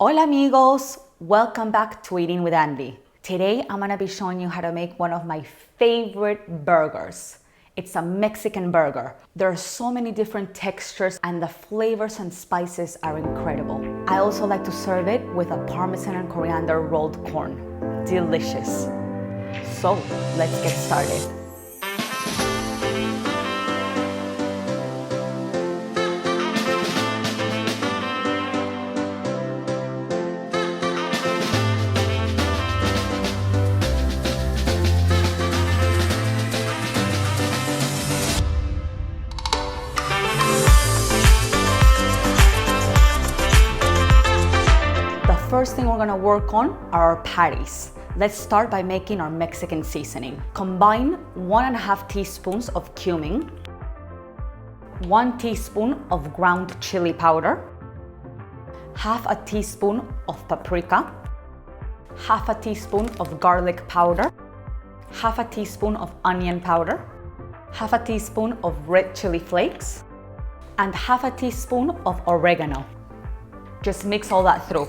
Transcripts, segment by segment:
Hola amigos! Welcome back to Eating with Andy. Today I'm gonna be showing you how to make one of my favorite burgers. It's a Mexican burger. There are so many different textures and the flavors and spices are incredible. I also like to serve it with a Parmesan and coriander rolled corn. Delicious. So let's get started. First thing we're gonna work on are our patties. Let's start by making our Mexican seasoning. Combine 1.5 teaspoons of cumin, 1 teaspoon of ground chili powder, half a teaspoon of paprika, half a teaspoon of garlic powder, half a teaspoon of onion powder, half a teaspoon of red chili flakes, and half a teaspoon of oregano. Just mix all that through.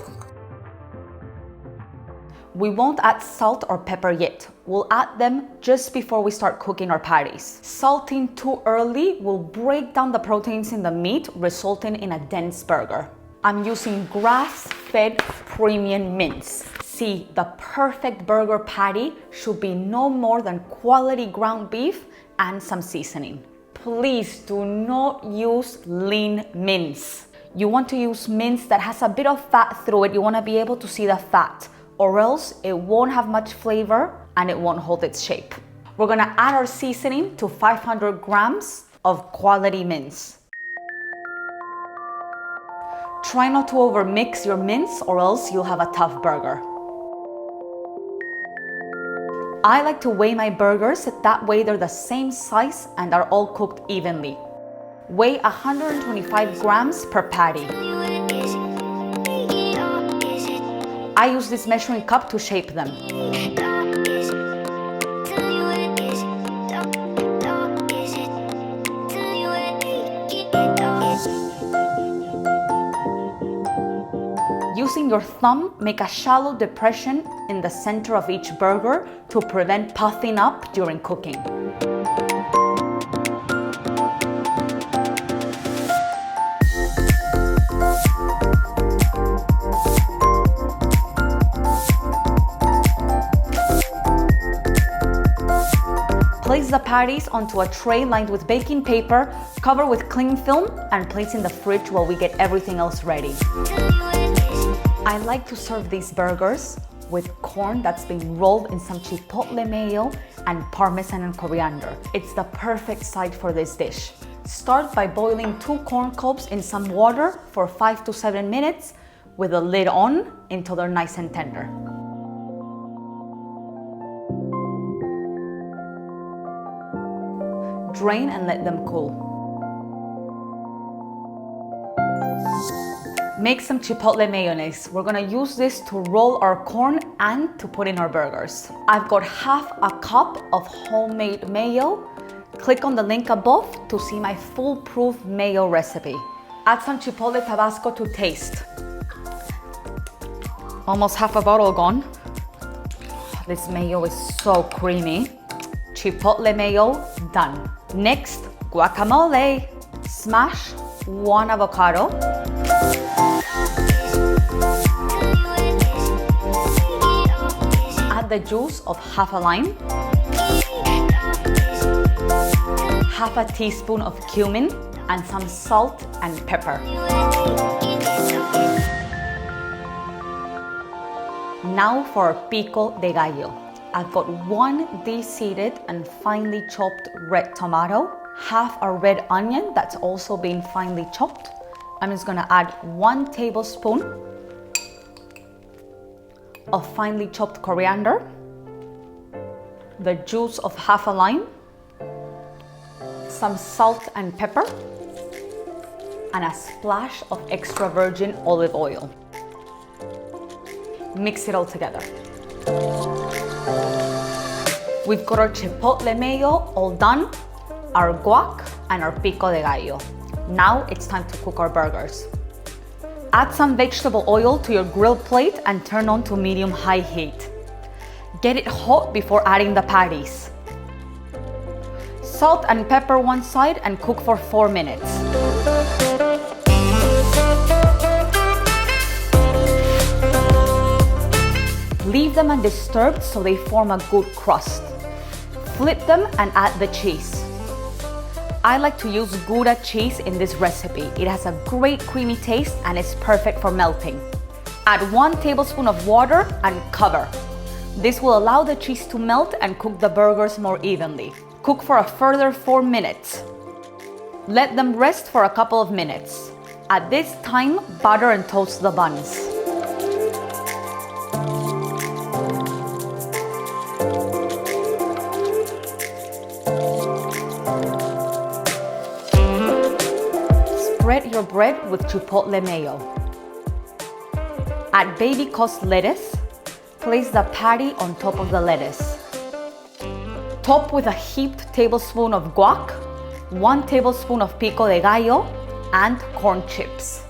We won't add salt or pepper yet. We'll add them just before we start cooking our patties. Salting too early will break down the proteins in the meat, resulting in a dense burger. I'm using grass-fed premium mince. See, the perfect burger patty should be no more than quality ground beef and some seasoning. Please do not use lean mince. You want to use mince that has a bit of fat through it. You want to be able to see the fat, or else it won't have much flavor and it won't hold its shape. We're gonna add our seasoning to 500 grams of quality mince. Try not to overmix your mince or else you'll have a tough burger. I like to weigh my burgers, that way they're the same size and are all cooked evenly. Weigh 125 grams per patty. I use this measuring cup to shape them. Using your thumb, make a shallow depression in the center of each burger to prevent puffing up during cooking. Place the patties onto a tray lined with baking paper, cover with cling film, and place in the fridge while we get everything else ready. I like to serve these burgers with corn that's been rolled in some Chipotle Mayo and Parmesan and coriander. It's the perfect side for this dish. Start by boiling 2 corn cobs in some water for 5 to 7 minutes with the lid on until they're nice and tender. Drain and let them cool. Make some Chipotle mayonnaise. We're gonna use this to roll our corn and to put in our burgers. I've got half a cup of homemade mayo. Click on the link above to see my foolproof mayo recipe. Add some Chipotle tabasco to taste. Almost half a bottle gone. This mayo is so creamy. Chipotle mayo done. Next, guacamole. Smash 1 avocado. Add the juice of half a lime. Half a teaspoon of cumin and some salt and pepper. Now for Pico de Gallo. I've got 1 deseeded and finely chopped red tomato, half a red onion that's also been finely chopped. I'm just gonna add 1 tablespoon of finely chopped coriander, the juice of half a lime, some salt and pepper, and a splash of extra virgin olive oil. Mix it all together. We've got our Chipotle Mayo all done, our guac, and our Pico de Gallo. Now it's time to cook our burgers. Add some vegetable oil to your grill plate and turn on to medium-high heat. Get it hot before adding the patties. Salt and pepper one side and cook for 4 minutes. Leave them undisturbed so they form a good crust. Flip them and add the cheese. I like to use Gouda cheese in this recipe. It has a great creamy taste and is perfect for melting. Add 1 tablespoon of water and cover. This will allow the cheese to melt and cook the burgers more evenly. Cook for a further 4 minutes. Let them rest for a couple of minutes. At this time, butter and toast the buns. Spread your bread with Chipotle Mayo. Add baby-cut lettuce. Place the patty on top of the lettuce. Top with a heaped tablespoon of guac, 1 tablespoon of Pico de Gallo, and corn chips.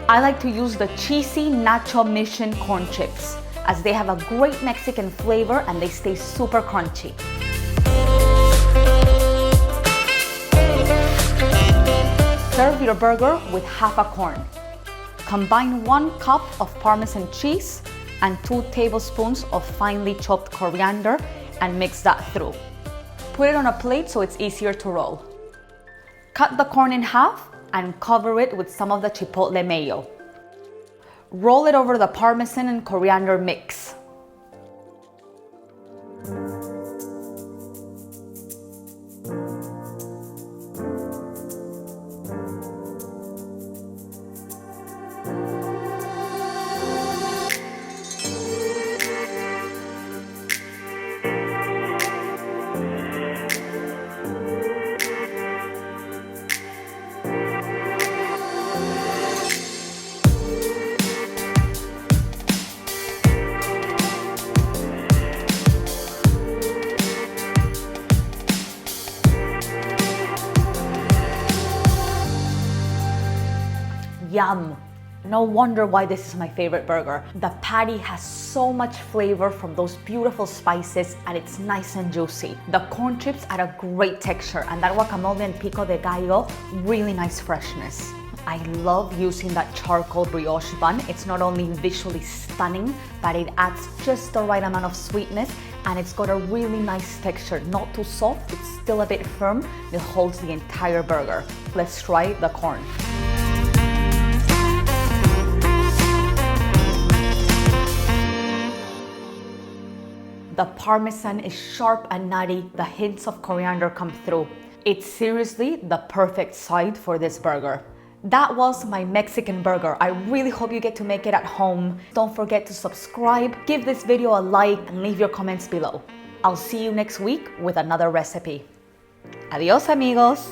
I like to use the cheesy Nacho Mission corn chips as they have a great Mexican flavor and they stay super crunchy. Serve your burger with half a corn. Combine 1 cup of Parmesan cheese and 2 tablespoons of finely chopped coriander and mix that through. Put it on a plate so it's easier to roll. Cut the corn in half and cover it with some of the Chipotle Mayo. Roll it over the Parmesan and coriander mix. Yum! No wonder why this is my favorite burger. The patty has so much flavor from those beautiful spices and it's nice and juicy. The corn chips add a great texture and that guacamole and Pico de Gallo, really nice freshness. I love using that charcoal brioche bun. It's not only visually stunning, but it adds just the right amount of sweetness and it's got a really nice texture. Not too soft, it's still a bit firm. It holds the entire burger. Let's try the corn. The Parmesan is sharp and nutty, the hints of coriander come through. It's seriously the perfect side for this burger. That was my Mexican burger. I really hope you get to make it at home. Don't forget to subscribe, give this video a like, and leave your comments below. I'll see you next week with another recipe. Adios, amigos!